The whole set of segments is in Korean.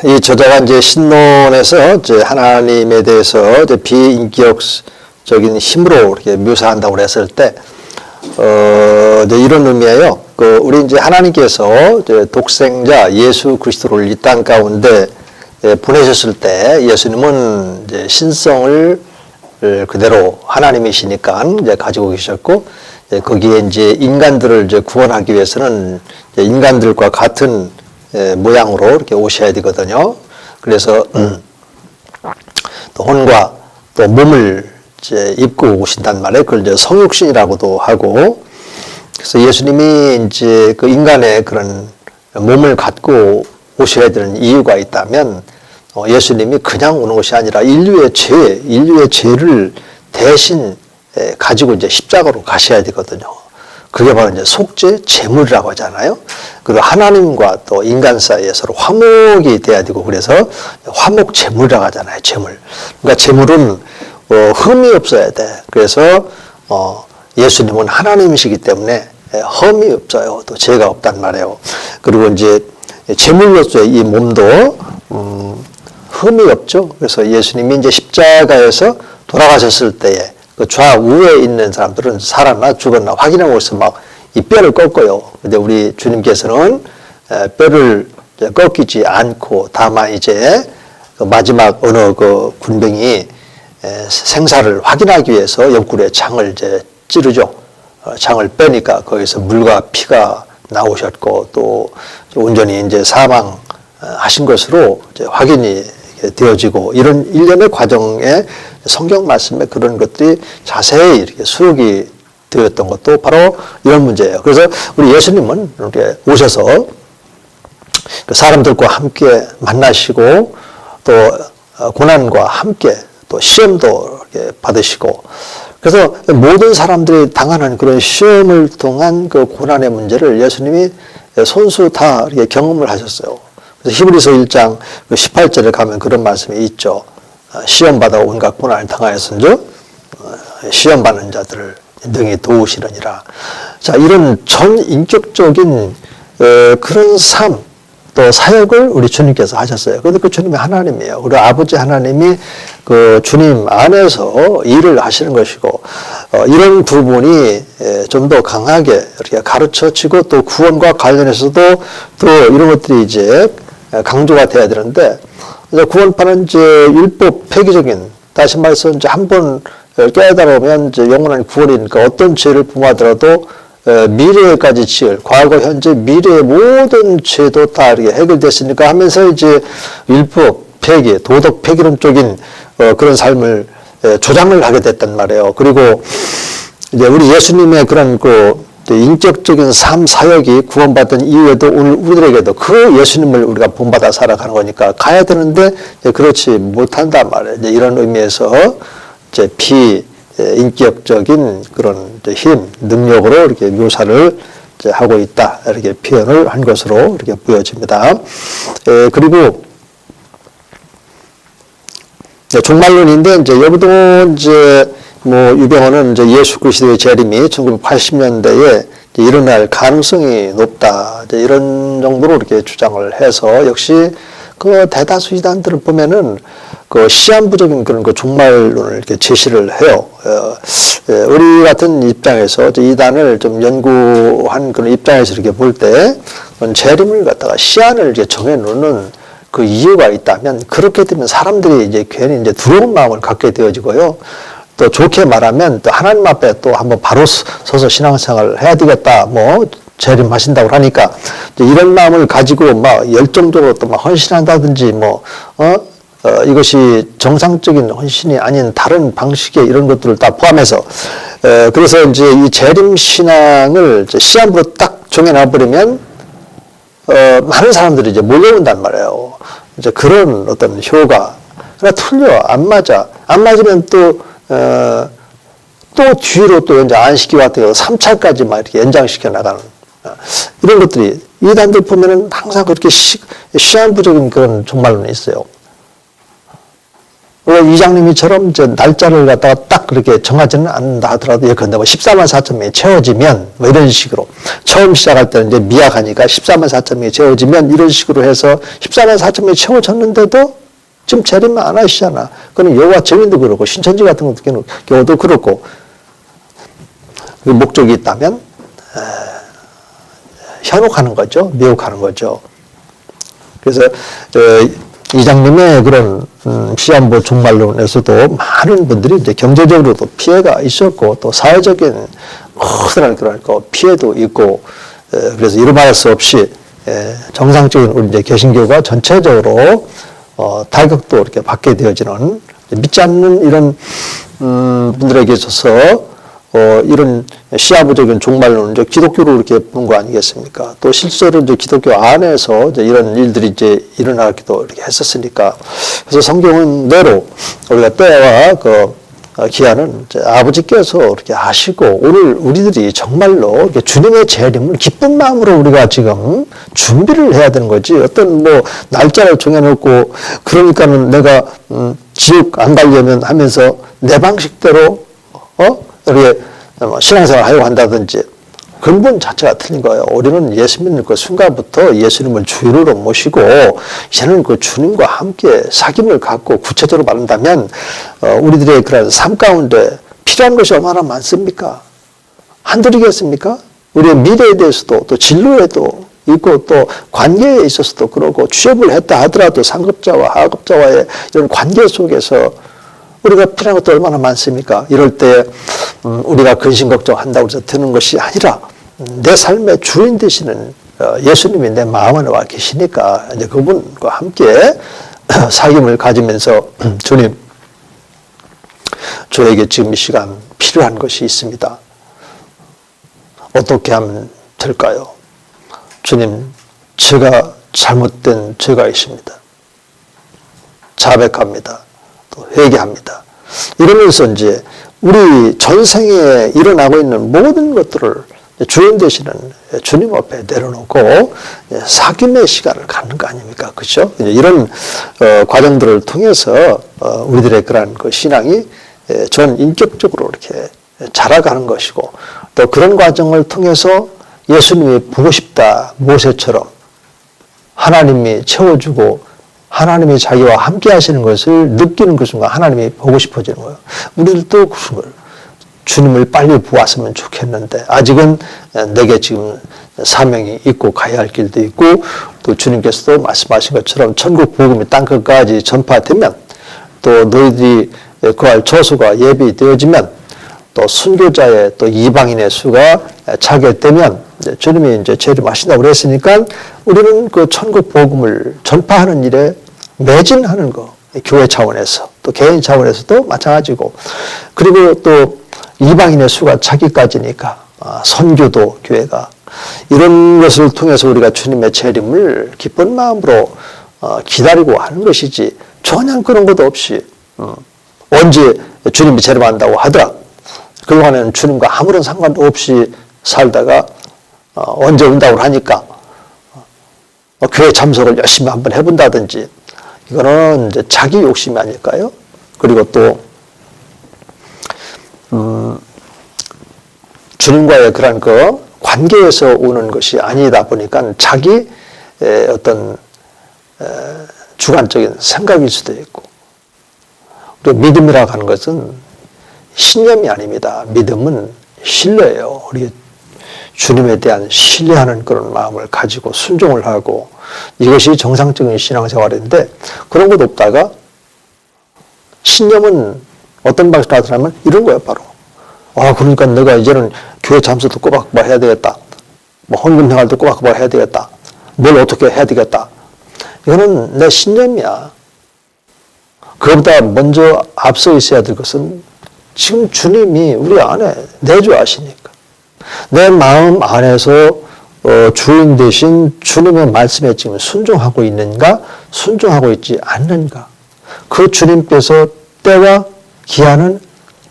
이 저자가 이제 신론에서 이제 하나님에 대해서 이제 비인격적인 힘으로 이렇게 묘사한다고 했을 때, 이제 이런 의미예요. 우리 이제 하나님께서 이제 독생자 예수 그리스도를 이 땅 가운데 보내셨을 때 예수님은 이제 신성을 그대로 하나님이시니까 이제 가지고 계셨고, 거기에 이제 인간들을 이제 구원하기 위해서는 이제 인간들과 같은 모양으로 이렇게 오셔야 되거든요. 그래서 또 혼과 또 몸을 이제 입고 오신단 말이에요. 그걸 이제 성육신이라고도 하고, 그래서 예수님이 이제 그 인간의 그런 몸을 갖고 오셔야 되는 이유가 있다면, 예수님이 그냥 오는 것이 아니라 인류의 죄를 대신 가지고 이제 십자가로 가셔야 되거든요. 그게 바로 이제 속죄 제물이라고 하잖아요. 그리고 하나님과 또 인간 사이에 서로 화목이 돼야 되고, 그래서 화목 제물이라고 하잖아요. 제물. 그러니까 제물은 흠이 없어야 돼. 그래서 예수님은 하나님이시기 때문에 흠이 없어요. 또 죄가 없단 말이에요. 그리고 이제 제물로서의 이 몸도 흠이 없죠. 그래서 예수님이 이제 십자가에서 돌아가셨을 때에 그 좌우에 있는 사람들은 살았나 죽었나 확인하고 있어 막 이 뼈를 꺾어요. 근데 우리 주님께서는 뼈를 꺾이지 않고, 다만 이제 그 마지막 어느 그 군병이 생사를 확인하기 위해서 옆구리에 창을 이제 찌르죠. 창을 빼니까 거기서 물과 피가 나오셨고, 또 온전히 이제 사망하신 것으로 이제 확인이 되어지고, 이런 일련의 과정에 성경 말씀에 그런 것들이 자세히 이렇게 수록이 되었던 것도 바로 이런 문제예요. 그래서 우리 예수님은 이렇게 오셔서 사람들과 함께 만나시고, 또 고난과 함께 또 시험도 이렇게 받으시고, 그래서 모든 사람들이 당하는 그런 시험을 통한 그 고난의 문제를 예수님이 손수 다 이렇게 경험을 하셨어요. 그래서 히브리서 1장 18절에 가면 그런 말씀이 있죠. 시험받아 온갖 고난을 당하였은즉 시험받는 자들을 능히 도우시려니라. 자, 이런 전인격적인 그런 삶, 또 사역을 우리 주님께서 하셨어요. 그런데 그 주님이 하나님이에요. 그리고 아버지 하나님이 그 주님 안에서 일을 하시는 것이고, 이런 부분이 좀 더 강하게 이렇게 가르쳐지고, 또 구원과 관련해서도 또 이런 것들이 이제 강조가 돼야 되는데, 구원파는 이제 율법 폐기적인, 다시 말해서 이제 한번 깨달으면 이제 영원한 구원이니까 어떤 죄를 범하더라도 미래까지 지을, 과거, 현재, 미래의 모든 죄도 다 이렇게 해결됐으니까 하면서 이제 율법 폐기, 도덕 폐기론적인 그런 삶을 조장을 하게 됐단 말이에요. 그리고 이제 우리 예수님의 그런 그 인격적인 삶 사역이 구원받은 이후에도 오늘 우리들에게도 그 예수님을 우리가 본받아 살아가는 거니까 가야 되는데 그렇지 못한단 말이에요. 이제 이런 의미에서 이제 비인격적인 그런 힘, 능력으로 이렇게 묘사를 이제 하고 있다. 이렇게 표현을 한 것으로 이렇게 보여집니다. 그리고 종말론인데 이제 여기도 이제 유병헌은 이제 예수 그리스도의 재림이 1980년대에 일어날 가능성이 높다. 이제 이런 정도로 이렇게 주장을 해서, 역시 그 대다수 이단들을 보면은 그 시한부적인 그런 그 종말론을 이렇게 제시를 해요. 우리 같은 입장에서 이단을 좀 연구한 그런 입장에서 이렇게 볼 때 재림을 갖다가 시한을 이제 정해놓는 그 이유가 있다면, 그렇게 되면 사람들이 이제 괜히 이제 두려운 마음을 갖게 되어지고요. 또 좋게 말하면 또 하나님 앞에 또 한번 바로 서서 신앙생활을 해야 되겠다. 재림하신다고 하니까 이런 마음을 가지고 막 열정적으로 또 막 헌신한다든지 이것이 정상적인 헌신이 아닌 다른 방식의 이런 것들을 다 포함해서 그래서 이제 이 재림 신앙을 시한부로 딱 정해놔버리면 많은 사람들이 이제 몰려온단 말이에요. 이제 그런 어떤 효과. 그러나 틀려. 안 맞아. 안 맞으면 또 뒤로 또 이제 안식기 같은 거 3차까지 막 이렇게 연장시켜 나가는 이런 것들이 이단들 보면은 항상 그렇게 시한부적인 그런 종말론이 있어요. 이장님이처럼 이제 날짜를 갖다가 딱 그렇게 정하지는 않는다 하더라도 예컨대 뭐 14만 4천 명이 채워지면 뭐 이런 식으로 처음 시작할 때는 이제 미약하니까 14만 4천 명이 채워지면 이런 식으로 해서 14만 4천 명이 채워졌는데도 지금 재림을 안 하시잖아. 그건 여호와 증인도 그렇고 신천지 같은 경우도 그렇고 그 목적이 있다면 현혹하는 거죠. 미혹하는 거죠. 그래서 이장님의 그런 시한부 종말론에서도 많은 분들이 이제 경제적으로도 피해가 있었고 또 사회적인 커다란 그런 피해도 있고 그래서 이루 말할 수 없이 정상적인 우리 이제 개신교가 전체적으로 타격도 이렇게 받게 되어지는 믿지 않는 이런 분들에게 있어서 이런 시아부적인 종말론은 이제 기독교로 이렇게 보는 거 아니겠습니까? 또 실제로 이제 기독교 안에서 이제 이런 일들이 이제 일어나기도 이렇게 했었으니까. 그래서 성경은 내로 우리가 때와 기한은 이제 아버지께서 이렇게 하시고 오늘 우리들이 정말로 주님의 재림을 기쁜 마음으로 우리가 지금 준비를 해야 되는 거지. 어떤 뭐 날짜를 정해놓고 그러니까는 내가 지옥 안 가려면 하면서 내 방식대로 이렇게 신앙생활 하려고 한다든지 근본 자체가 틀린 거예요. 우리는 예수 믿는 그 순간부터 예수님을 주인으로 모시고 이제는 그 주님과 함께 사귐을 갖고 구체적으로 말한다면 우리들의 그런 삶 가운데 필요한 것이 얼마나 많습니까? 한둘이겠습니까? 우리의 미래에 대해서도 또 진로에도 있고 또 관계에 있어서도 그러고 취업을 했다 하더라도 상급자와 하급자와의 이런 관계 속에서 우리가 필요한 것도 얼마나 많습니까? 이럴 때 우리가 근심 걱정한다고 해서 되는 것이 아니라 내 삶의 주인 되시는 예수님이 내 마음 안에 와 계시니까 이제 그분과 함께 사귐을 가지면서 주님, 저에게 지금 이 시간 필요한 것이 있습니다. 어떻게 하면 될까요? 주님, 제가 잘못된 죄가 있습니다. 자백합니다. 또 회개합니다. 이러면서 이제 우리 전생에 일어나고 있는 모든 것들을 주인 되시는 주님 앞에 내려놓고 사귐의 시간을 갖는 거 아닙니까? 그렇죠? 이런 과정들을 통해서 우리들의 그런 그 신앙이 전 인격적으로 이렇게 자라가는 것이고 또 그런 과정을 통해서 예수님이 보고 싶다 모세처럼 하나님이 채워주고 하나님이 자기와 함께 하시는 것을 느끼는 그 순간 하나님이 보고 싶어지는 거예요. 우리들도 그런 걸 주님을 빨리 보았으면 좋겠는데 아직은 내게 지금 사명이 있고 가야 할 길도 있고 또 주님께서도 말씀하신 것처럼 천국 복음이 땅끝까지 전파되면 또 너희들이 그할 처소가 예비되어지면 또 순교자의 또 이방인의 수가 차게 되면 주님이 이제 재림하신다고 그랬으니까 우리는 그 천국 복음을 전파하는 일에 매진하는 거, 교회 차원에서 또 개인 차원에서도 마찬가지고 그리고 또 이방인의 수가 차기까지니까 선교도 교회가 이런 것을 통해서 우리가 주님의 재림을 기쁜 마음으로 기다리고 하는 것이지 전혀 그런 것도 없이 언제 주님이 재림한다고 하더라 그동안에는 주님과 아무런 상관도 없이 살다가 언제 온다고 하니까 교회 참석을 열심히 한번 해본다든지 이거는 이제 자기 욕심이 아닐까요? 그리고 또 주님과의 그런 그 관계에서 오는 것이 아니다 보니까 자기 어떤 주관적인 생각일 수도 있고 그리고 믿음이라고 하는 것은 신념이 아닙니다. 믿음은 신뢰예요. 우리 주님에 대한 신뢰하는 그런 마음을 가지고 순종을 하고 이것이 정상적인 신앙생활인데 그런 것 없다가 신념은 어떤 방식으로 나타나면 이런 거예요. 바로 그러니까 내가 이제는 교회 잠수도 꼬박꼬박 해야 되겠다. 뭐 헌금 생활도 꼬박꼬박 해야 되겠다. 뭘 어떻게 해야 되겠다. 이거는 내 신념이야. 그것보다 먼저 앞서 있어야 될 것은 지금 주님이 우리 안에 내주하시니까 내 마음 안에서 주인 되신 주님의 말씀에 지금 순종하고 있는가 순종하고 있지 않는가 그 주님께서 때와 기한은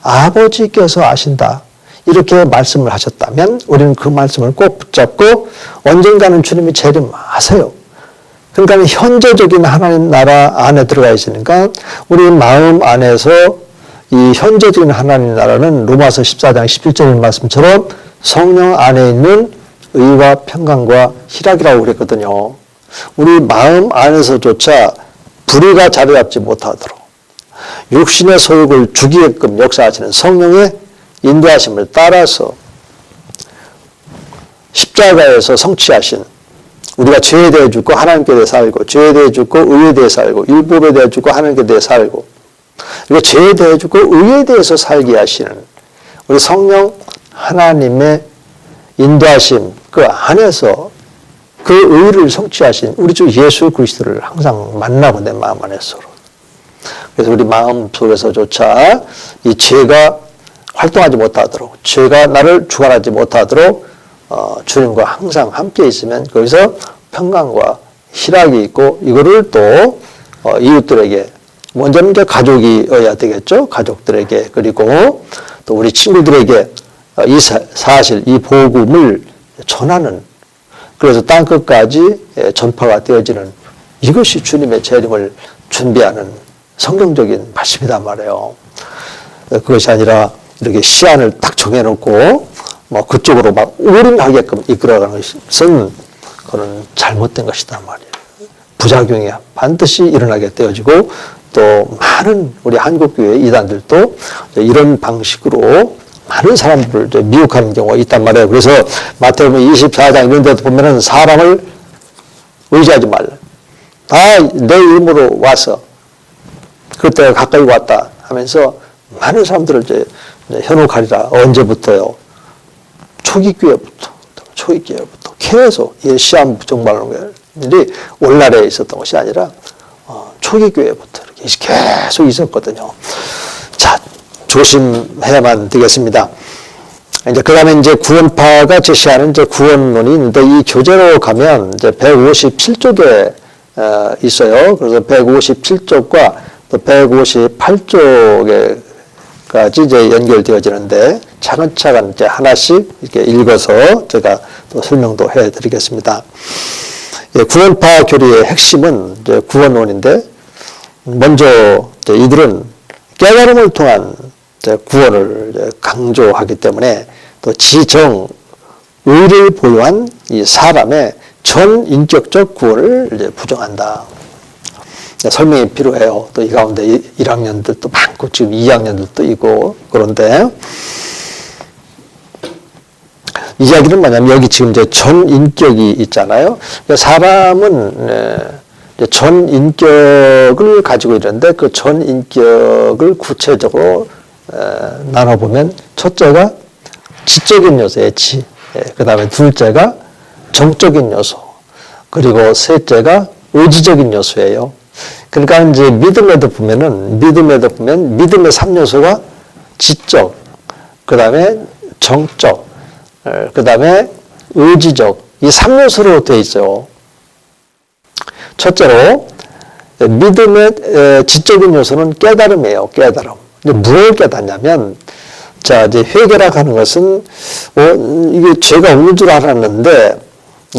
아버지께서 아신다 이렇게 말씀을 하셨다면 우리는 그 말씀을 꼭 붙잡고 언젠가는 주님이 재림하세요. 그러니까 현재적인 하나님 나라 안에 들어가 있으니까 우리 마음 안에서 이 현재적인 하나님 나라는 로마서 14장 17절의 말씀처럼 성령 안에 있는 의와 평강과 희락이라고 그랬거든요. 우리 마음 안에서조차 불의가 자리 잡지 못하도록 육신의 소욕을 죽이게끔 역사하시는 성령의 인도하심을 따라서 십자가에서 성취하신 우리가 죄에 대해 죽고 하나님께 대해 살고 죄에 대해 죽고 의에 대해 살고 율법에 대해 죽고 하나님께 대해 살고 그리고 죄에 대해 죽고 의에 대해서 살게 하시는 우리 성령 하나님의 인도하심 그 안에서 그 의를 성취하신 우리 주 예수 그리스도를 항상 만나고 내 마음 안에서 그래서 우리 마음 속에서조차 이 죄가 활동하지 못하도록 죄가 나를 주관하지 못하도록 주님과 항상 함께 있으면 거기서 평강과 희락이 있고 이거를 또 이웃들에게 먼저는 이제 가족이어야 되겠죠. 가족들에게 그리고 또 우리 친구들에게 이 사실 이 복음을 전하는 그래서 땅끝까지 전파가 되어지는 이것이 주님의 재림을 준비하는 성경적인 말씀이란 말이에요. 그것이 아니라 이렇게 시안을 딱 정해놓고 뭐 그쪽으로 막 올인하게끔 이끌어가는 것은 그건 잘못된 것이단 말이에요. 부작용이 반드시 일어나게 되어지고 또 많은 우리 한국교회 이단들도 이런 방식으로 많은 사람들을 미혹하는 경우가 있단 말이에요. 그래서 마태복음 24장 이런 데도 보면은 사람을 의지하지 말라. 다 내 이름으로 와서 그때가 가까이 왔다 하면서 많은 사람들을 이제 현혹하리라. 언제부터요? 초기교회부터 계속 이 시험 정말로 일이 오늘날에 있었던 것이 아니라 초기교회부터 이렇게 계속 있었거든요. 자, 조심해야만 되겠습니다. 이제 그 다음에 이제 구원파가 제시하는 이제 구원론이 있는데 이 교재로 가면 이제 157쪽에 있어요. 그래서 157쪽과 또 158쪽에까지 이제 연결되어지는데 차근차근 이제 하나씩 이렇게 읽어서 제가 또 설명도 해 드리겠습니다. 예, 구원파 교리의 핵심은 이제 구원론인데 먼저 이제 이들은 깨달음을 통한 이제 구원을 이제 강조하기 때문에 또 지정 의를 보유한 이 사람의 전 인격적 구원을 이제 부정한다. 설명이 필요해요. 또 이 가운데 1학년들도 많고 지금 2학년들도 있고 그런데 이 이야기는 뭐냐면 여기 지금 이제 전 인격이 있잖아요. 사람은 전 인격을 가지고 있는데 그 전 인격을 구체적으로 나눠보면 첫째가 지적인 요소의 지, 그 다음에 둘째가 정적인 요소, 그리고 셋째가 의지적인 요소예요. 그러니까 이제 믿음에도 보면 믿음의 3요소가 지적, 그 다음에 정적, 그 다음에 의지적, 이 3요소로 되어 있어요. 첫째로 믿음의 지적인 요소는 깨달음이에요. 깨달음. 무엇을 깨닫냐면, 자, 이제 회개라고 하는 것은, 이게 죄가 없는 줄 알았는데,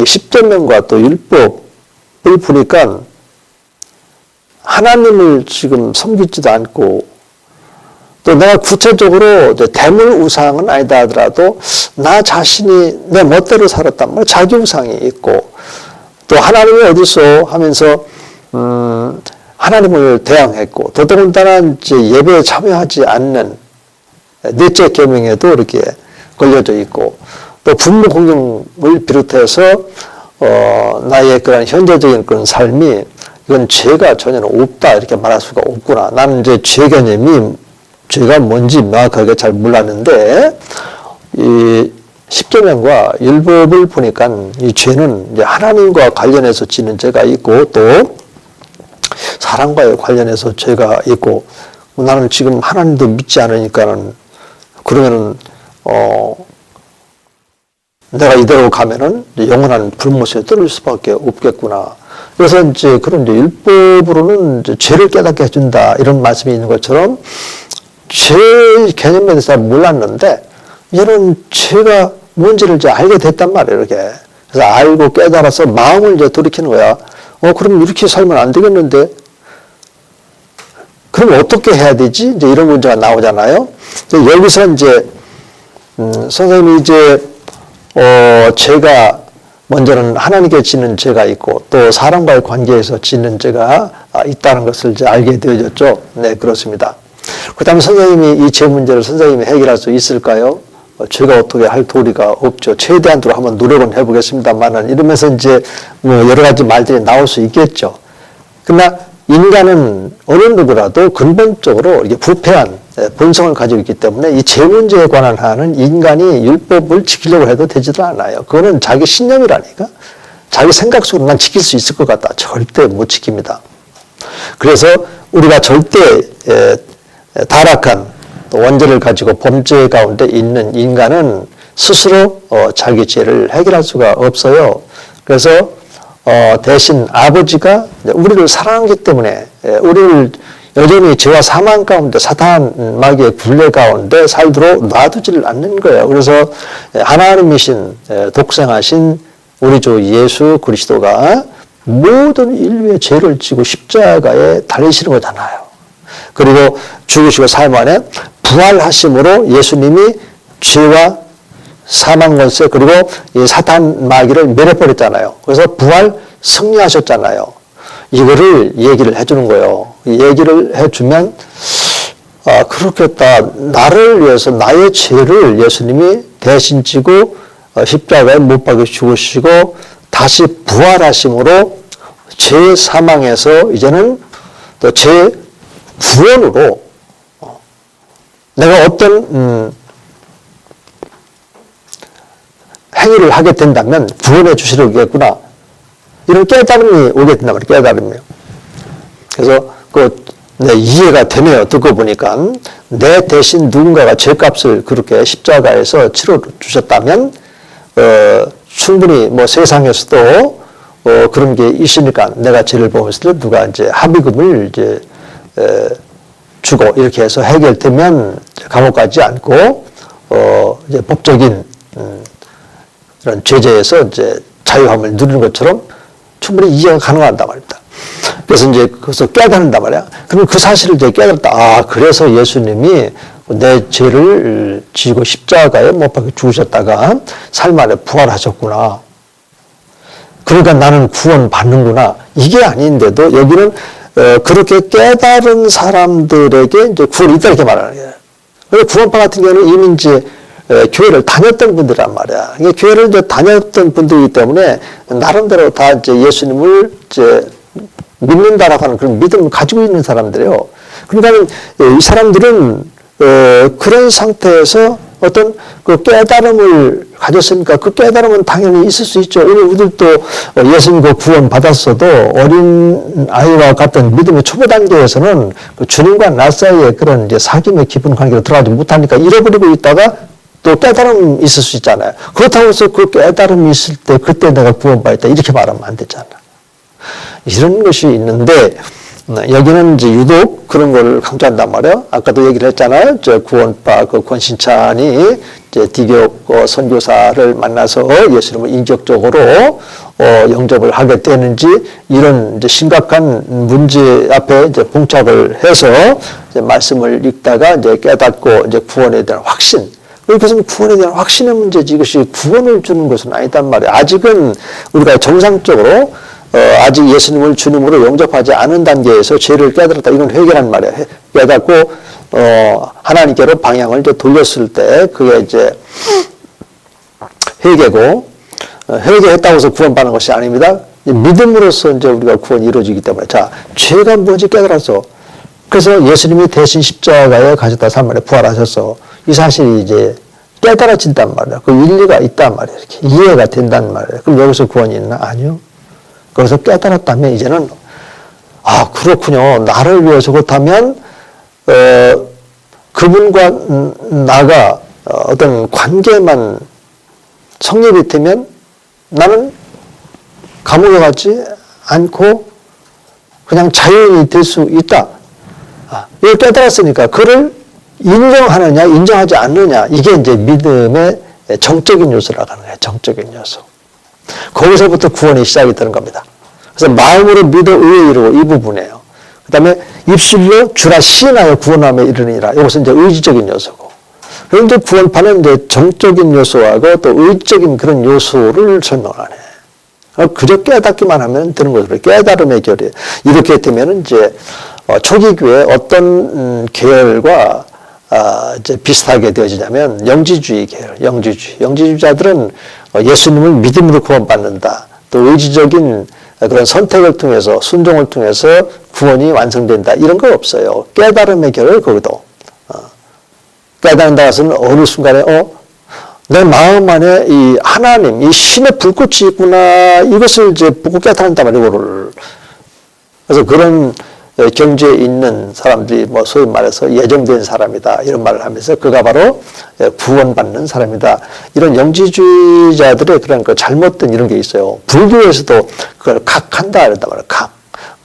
십계명과 또 율법을 보니까, 하나님을 지금 섬기지도 않고, 또 내가 구체적으로 대물 우상은 아니다 하더라도, 나 자신이 내 멋대로 살았단 말이야. 자기 우상이 있고, 또 하나님이 어디서 하면서, 하나님을 대항했고, 더더군다나 이제 예배에 참여하지 않는 넷째 계명에도 이렇게 걸려져 있고, 또 분모 공경을 비롯해서, 나의 그런 현재적인 그런 삶이, 이건 죄가 전혀 없다, 이렇게 말할 수가 없구나. 나는 이제 죄 개념이, 죄가 뭔지 명확하게 잘 몰랐는데, 이 십계명과 율법을 보니까 이 죄는 이제 하나님과 관련해서 지는 죄가 있고, 또, 사람과의 관련해서 죄가 있고, 나는 지금 하나님도 믿지 않으니까는, 그러면은, 내가 이대로 가면은 영원한 불못에 떨어질 수밖에 없겠구나. 그래서 이제 그런 이제 율법으로는 이제 죄를 깨닫게 해준다. 이런 말씀이 있는 것처럼, 죄 개념에 대해서 잘 몰랐는데, 얘는 죄가 뭔지를 이제 알게 됐단 말이에요, 이렇게. 그래서 알고 깨달아서 마음을 이제 돌이키는 거야. 그럼 이렇게 살면 안 되겠는데? 그럼 어떻게 해야 되지? 이제 이런 문제가 나오잖아요. 여기서 이제, 선생님이 이제, 죄가, 먼저는 하나님께 짓는 죄가 있고, 또 사람과의 관계에서 짓는 죄가 있다는 것을 이제 알게 되어졌죠. 네, 그렇습니다. 그 다음에 선생님이 이 죄 문제를 선생님이 해결할 수 있을까요? 제가 어떻게 할 도리가 없죠. 최대한으로 한번 노력은 해보겠습니다만은 이러면서 이제 뭐 여러 가지 말들이 나올 수 있겠죠. 그러나 인간은 어느 누구라도 근본적으로 이게 부패한 본성을 가지고 있기 때문에 이 죄 문제에 관한 한은 인간이 율법을 지키려고 해도 되지도 않아요. 그거는 자기 신념이라니까. 자기 생각 속으로 난 지킬 수 있을 것 같다. 절대 못 지킵니다. 그래서 우리가 절대 타락한 원죄를 가지고 범죄 가운데 있는 인간은 스스로 자기 죄를 해결할 수가 없어요. 그래서 대신 아버지가 우리를 사랑하기 때문에 우리를 여전히 죄와 사망 가운데 사탄 마귀의 굴레 가운데 살도록 놔두지를 않는 거예요. 그래서 하나님이신 독생하신 우리 주 예수 그리스도가 모든 인류의 죄를 지고 십자가에 달리시는 거잖아요. 그리고 죽으시고 사흘 만에 부활하심으로 예수님이 죄와 사망 권세 그리고 이 사탄 마귀를 멸해버렸잖아요. 그래서 부활 승리하셨잖아요. 이거를 얘기를 해주는 거예요. 얘기를 해주면 그렇겠다. 나를 위해서 나의 죄를 예수님이 대신 지고 십자가에 못 박혀 죽으시고 다시 부활하심으로 죄 사망에서 이제는 또 죄 구원으로 내가 어떤 행위를 하게 된다면 구원해 주시려겠구나. 이런 깨달음이 오게 된단 말이에요. 깨달음이요. 그래서 이해가 되네요. 듣고 보니까 내 대신 누군가가 죄값을 그렇게 십자가에서 치러 주셨다면 충분히 뭐 세상에서도 그런 게 있으니까 내가 죄를 범했을 때 누가 이제 합의금을 이제 주고 이렇게 해서 해결되면 감옥 가지 않고 이제 법적인 이런 죄제에서 이제 자유함을 누리는 것처럼 충분히 이해가 가능하단 말입니다. 그래서 이제 그것을 깨닫는단 말이야. 그럼 그 사실을 이제 깨닫다. 그래서 예수님이 내 죄를 지고 십자가에 못 박혀 죽으셨다가 삶 안에 부활하셨구나. 그러니까 나는 구원 받는구나. 이게 아닌데도 여기는 그렇게 깨달은 사람들에게 이제 구원이 있다 이렇게 말하는 거예요. 구원파 같은 경우는 이미 이제 교회를 다녔던 분들이란 말이야. 교회를 이제 다녔던 분들이기 때문에 나름대로 다 이제 예수님을 이제 믿는다라고 하는 그런 믿음을 가지고 있는 사람들이에요. 그러니까 이 사람들은 그런 상태에서 어떤 그 깨달음을 가졌으니까 그 깨달음은 당연히 있을 수 있죠. 우리들도 예수님 그 구원 받았어도 어린 아이와 같은 믿음의 초보 단계에서는 그 주님과 나 사이에 그런 이제 사귐의 깊은 관계로 들어가지 못하니까 잃어버리고 있다가 또 깨달음이 있을 수 있잖아요. 그렇다고 해서 그 깨달음이 있을 때 그때 내가 구원받았다 이렇게 말하면 안 되잖아. 이런 것이 있는데 여기는 이제 유독 그런 걸 강조한단 말이에요. 아까도 얘기를 했잖아요. 구원파 그 권신찬이 이제 디교육 선교사를 만나서 예수님을 인격적으로 영접을 하게 되는지 이런 이제 심각한 문제 앞에 이제 봉착을 해서 이제 말씀을 읽다가 이제 깨닫고 이제 구원에 대한 확신. 그것은 구원에 대한 확신의 문제지 이것이 구원을 주는 것은 아니단 말이에요. 아직은 우리가 정상적으로 아직 예수님을 주님으로 영접하지 않은 단계에서 죄를 깨달았다. 이건 회개란 말이에요. 깨닫고 하나님께로 방향을 이제 돌렸을 때 그게 이제 회개고 회개했다고 해서 구원받는 것이 아닙니다. 믿음으로써 이제 우리가 구원이 이루어지기 때문에 자 죄가 뭔지 깨달아서 그래서 예수님이 대신 십자가에 가셨다 3일에 부활하셔서 이 사실이 이제 깨달아진단 말이에요. 그 일리가 있단 말이에요. 이렇게 이해가 된단 말이에요. 그럼 여기서 구원이 있나? 아니요. 거기서 깨달았다면 이제는 그렇군요. 나를 위해서 그렇다면 그분과 나가 어떤 관계만 성립이 되면 나는 감옥에 가지 않고 그냥 자유인이 될 수 있다. 이걸 깨달았으니까 그를 인정하느냐 인정하지 않느냐 이게 이제 믿음의 정적인 요소라고 하는 거예요. 정적인 요소. 거기서부터 구원이 시작이 되는 겁니다. 그래서 마음으로 믿어 의에 이르고 이 부분이에요. 그 다음에 입술로 주라 시인하여 구원함에 이르니라. 이것은 이제 의지적인 요소고. 그런데 구원파는 이제 정적인 요소하고 또 의지적인 그런 요소를 설명하네. 그저 깨닫기만 하면 되는 거죠. 깨달음의 결이. 이렇게 되면 이제 초기 교회 어떤 계열과 이제 비슷하게 되어지냐면 영지주의 계열, 영지주의자들은 예수님을 믿음으로 구원받는다. 또 의지적인 그런 선택을 통해서 순종을 통해서 구원이 완성된다. 이런 거 없어요. 깨달음의 결을 거기도. 깨닫는다 해서는 어느 순간에 내 마음 안에 이 하나님, 이 신의 불꽃이 있구나. 이것을 이제 보고 깨닫는단 말이에요. 이거를. 그래서 그런 경지에 있는 사람들이 뭐 소위 말해서 예정된 사람이다. 이런 말을 하면서 그가 바로 구원받는 사람이다. 이런 영지주의자들의 그런 그 잘못된 이런 게 있어요. 불교에서도 그걸 각한다. 이런단 말이에요.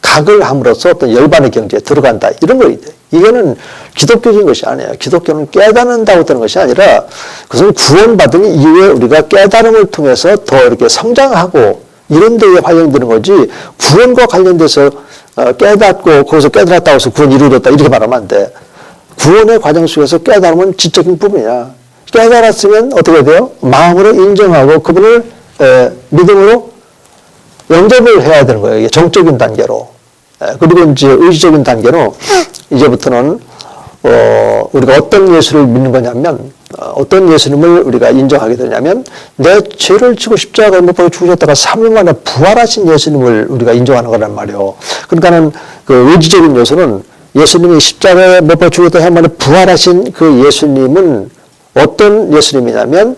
각을 함으로써 어떤 열반의 경지에 들어간다. 이런 거 있대요. 이거는 기독교적인 것이 아니에요. 기독교는 깨닫는다고 되는 것이 아니라 그것은 구원받은 이후에 우리가 깨달음을 통해서 더 이렇게 성장하고 이런 데에 활용되는 거지 구원과 관련돼서 깨닫고 거기서 깨달았다고 해서 구원이 이루어졌다 이렇게 말하면 안 돼. 구원의 과정 속에서 깨달음은 지적인 부분이야. 깨달았으면 어떻게 돼요? 마음으로 인정하고 그분을 믿음으로 영접을 해야 되는 거예요. 이게 정적인 단계로. 그리고 이제 의지적인 단계로 이제부터는 우리가 어떤 예수를 믿는 거냐면 어떤 예수님을 우리가 인정하게 되냐면 내 죄를 지고 십자가에 못 박혀 죽으셨다가 3일 만에 부활하신 예수님을 우리가 인정하는 거란 말이에요. 그러니까는 그 의지적인 요소는 예수님이 십자가에 못 박혀 죽었다 3일 만에 부활하신 그 예수님은 어떤 예수님이냐면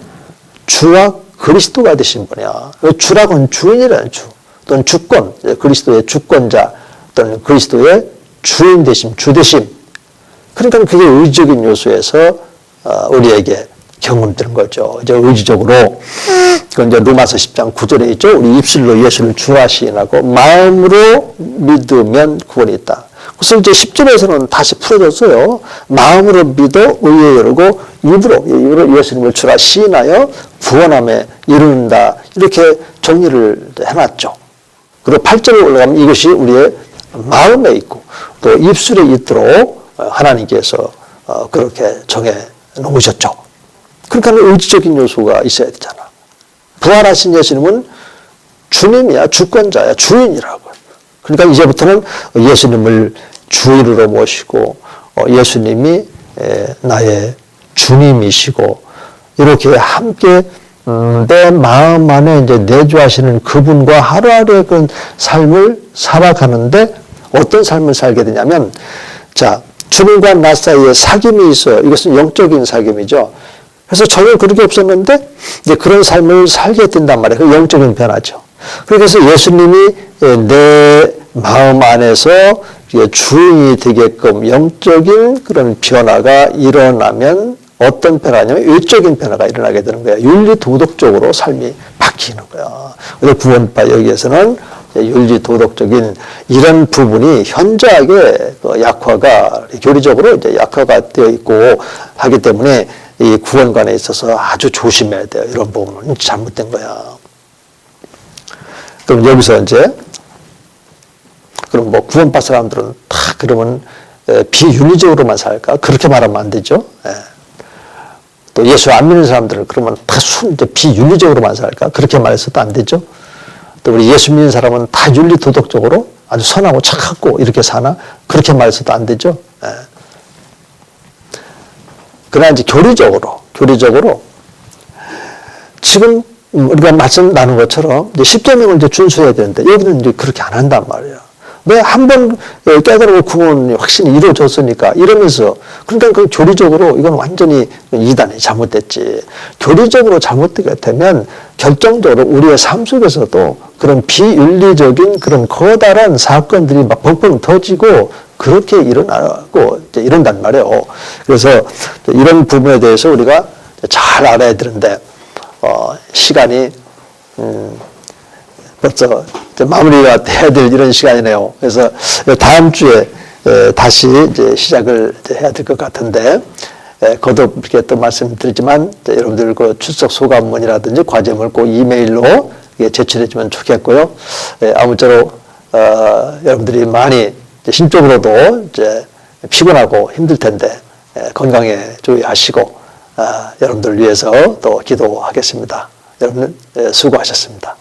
주와 그리스도가 되신 분이야. 주라고는 주인이라는 주 또는 주권, 그리스도의 주권자 또는 그리스도의 주인 되심, 주 되심. 그러니까 그게 의지적인 요소에서 우리에게 경험되는 거죠. 이제 의지적으로. 그건 이제 로마서 10장 9절에 있죠. 우리 입술로 예수를 주라 시인하고 마음으로 믿으면 구원이 있다. 그래서 이제 10절에서는 다시 풀어졌어요. 마음으로 믿어 의에 이르고 입으로 예수님을 주라 시인하여 구원함에 이른다. 이렇게 정리를 해놨죠. 그리고 8절에 올라가면 이것이 우리의 마음에 있고 또 입술에 있도록 하나님께서 그렇게 정해 놓으셨죠. 그러니까 의지적인 요소가 있어야 되잖아. 부활하신 예수님은 주님이야, 주권자야, 주인이라고. 그러니까 이제부터는 예수님을 주인으로 모시고 예수님이 나의 주님이시고 이렇게 함께 내 마음 안에 이제 내주하시는 그분과 하루하루의 그 삶을 살아가는데 어떤 삶을 살게 되냐면 자, 주님과 나 사이에 사귐이 있어요. 이것은 영적인 사귐이죠. 그래서 전혀 그렇게 없었는데 이제 그런 삶을 살게 된단 말이에요. 그 영적인 변화죠. 그래서 예수님이 내 마음 안에서 주인이 되게끔 영적인 그런 변화가 일어나면 어떤 변화냐면 외적인 변화가 일어나게 되는 거예요. 윤리 도덕적으로 삶이 바뀌는 거야. 그래서 구원파 여기에서는 윤리 도덕적인 이런 부분이 현저하게 약화가 교리적으로 이제 약화가 되어 있고 하기 때문에 이 구원관에 있어서 아주 조심해야 돼요. 이런 부분은 잘못된 거야. 그럼 여기서 이제 그럼 뭐 구원파 사람들은 다 그러면 비윤리적으로만 살까? 그렇게 말하면 안 되죠. 또 예수 안 믿는 사람들은 그러면 다 비윤리적으로만 살까? 그렇게 말해서도 안 되죠. 또 우리 예수 믿는 사람은 다 윤리 도덕적으로 아주 선하고 착하고 이렇게 사나? 그렇게 말해서도 안 되죠. 그러나 이제 교리적으로 지금 우리가 말씀 나눈 것처럼 이제 십계명을 이제 준수해야 되는데 여기는 이제 그렇게 안 한단 말이에요. 왜 한 번 깨달고 구원이 확실히 이루어졌으니까 이러면서 그러니까 그 교리적으로 이건 완전히 이단이 잘못됐지. 교리적으로 잘못되게 되면 결정적으로 우리의 삶 속에서도 그런 비윤리적인 그런 커다란 사건들이 막 펑펑 터지고 그렇게 일어나고 이런단 말이에요. 그래서 이런 부분에 대해서 우리가 잘 알아야 되는데 시간이 벌써 마무리가 돼야 될 이런 시간이네요. 그래서 다음 주에 다시 이제 시작을 해야 될 것 같은데 거듭 이렇게 또 말씀드리지만 여러분들 그 출석 소감문이라든지 과제물 꼭 이메일로 제출해 주면 좋겠고요. 아무쪼록 여러분들이 많이 이제 심적으로도 이제 피곤하고 힘들 텐데 건강에 주의하시고 여러분들 위해서 또 기도하겠습니다. 여러분 수고하셨습니다.